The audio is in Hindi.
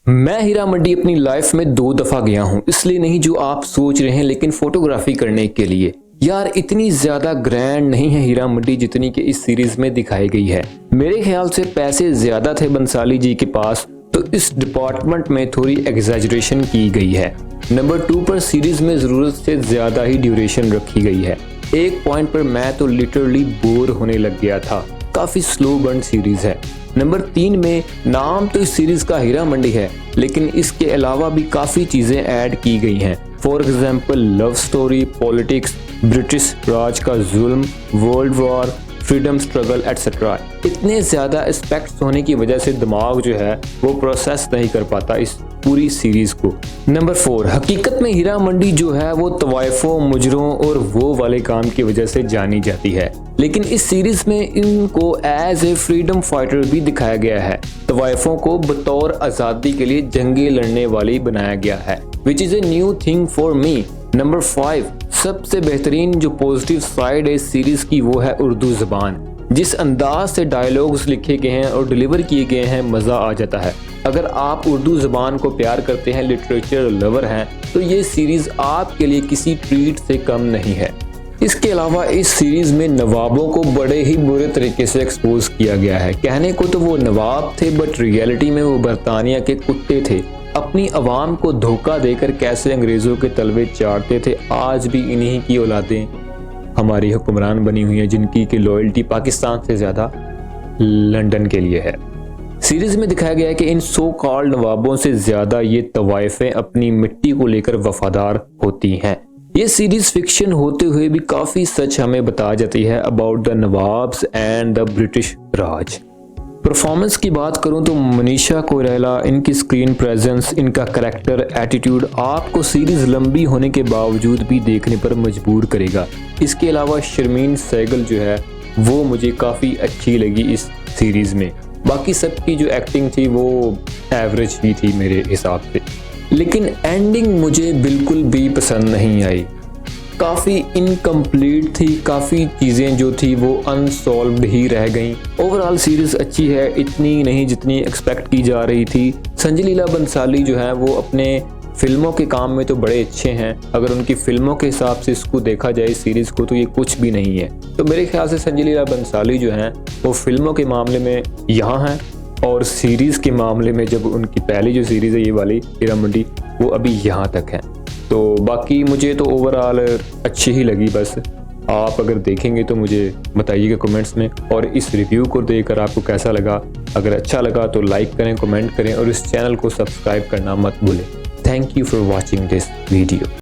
मैं हीरा मंडी अपनी लाइफ में 2 दफा गया हूँ, इसलिए नहीं जो आप सोच रहे हैं, लेकिन फोटोग्राफी करने के लिए। यार इतनी ज्यादा ग्रैंड नहीं है हीरा मंडी जितनी कि इस सीरीज में दिखाई गई है। मेरे ख्याल से पैसे ज्यादा थे बंसाली जी के पास, तो इस डिपार्टमेंट में थोड़ी एग्जैजरेशन की गई है। नंबर 2 पर सीरीज में जरूरत से ज्यादा ही ड्यूरेशन रखी गई है। एक पॉइंट पर मैं तो लिटरली बोर होने लग गया था। काफी स्लो बर्न सीरीज है। नंबर 3 में नाम तो इस सीरीज का हीरा मंडी है, लेकिन इसके अलावा भी काफी चीजें ऐड की गई हैं। For example love story, politics, British Raj का जुल्म, world war, freedom struggle etcetera. इतने ज्यादा एस्पेक्ट्स होने की वजह से दिमाग जो है वो प्रोसेस नहीं कर पाता इस पूरी सीरीज को। नंबर 4, हकीकत में हीरा मंडी जो है वो तवाइफों, मुजरों और वो वाले काम की वजह से जानी जाती है, लेकिन इस सीरीज में इनको एज ए फ्रीडम फाइटर भी दिखाया गया है। तवाइफों को बतौर आज़ादी के लिए जंगे लड़ने वाली बनाया गया है, which is a new thing for me. Number 5, सबसे बेहतरीन जो पॉजिटिव साइड है इस सीरीज की वो है उर्दू ज़बान। जिस अंदाज से डायलॉग्स लिखे गए हैं और डिलीवर किए गए हैं, मज़ा आ जाता है। अगर आप उर्दू ज़बान को प्यार करते हैं, लिटरेचर लवर हैं, तो ये सीरीज़ आपके लिए किसी ट्रीट से कम नहीं है। इसके अलावा इस सीरीज़ में नवाबों को बड़े ही बुरे तरीके से एक्सपोज किया गया है। कहने को तो वो नवाब थे, बट रियलिटी में वो बरतानिया के कुत्ते थे। अपनी आवाम को धोखा देकर कैसे अंग्रेज़ों के तलवे चाटते थे। आज भी इन्हीं की औलादें हमारी हुक्मरान बनी हुई है, जिनकी की लॉयल्टी पाकिस्तान से ज़्यादा लंदन के लिए है। सीरीज में दिखाया गया है कि इन सो कॉल्ड नवाबों से ज़्यादा ये तवाइफें अपनी मिट्टी को लेकर वफादार होती हैं। ये सीरीज फिक्शन होते हुए भी काफ़ी सच हमें बता जाती है about the nawabs and the British Raj. Performance की बात करूं तो मनीषा कोइराला, इनकी स्क्रीन प्रेजेंस, इनका करेक्टर, एटीट्यूड आपको सीरीज लंबी होने के बावजूद भी देखने पर मजबूर करेगा। इसके अलावा शर्मीन सहगल जो है वो मुझे काफ़ी अच्छी लगी इस सीरीज़ में। बाकी सबकी जो एक्टिंग थी वो एवरेज ही थी मेरे हिसाब से, लेकिन एंडिंग मुझे बिल्कुल भी पसंद नहीं आई। काफ़ी इनकम्प्लीट थी, काफ़ी चीज़ें जो थी वो अनसॉल्व्ड ही रह गईं। ओवरऑल सीरीज़ अच्छी है, इतनी नहीं जितनी एक्सपेक्ट की जा रही थी। संजय लीला बंसाली जो है वो अपने फिल्मों के काम में तो बड़े अच्छे हैं। अगर उनकी फिल्मों के हिसाब से इसको देखा जाए इस सीरीज़ को, तो ये कुछ भी नहीं है। तो मेरे ख्याल से संजय लीला बंसाली जो हैं वो फिल्मों के मामले में यहाँ हैं, और सीरीज़ के मामले में जब उनकी पहली जो सीरीज़ है ये वाली हीरा मंडी, वो अभी यहाँ तक है। तो बाकी मुझे तो ओवरऑल अच्छी ही लगी। बस आप अगर देखेंगे तो मुझे बताइएगा कमेंट्स में, और इस रिव्यू को देखकर आपको कैसा लगा। अगर अच्छा लगा तो लाइक करें, कमेंट करें और इस चैनल को सब्सक्राइब करना मत भूलें। Thank you for watching this video.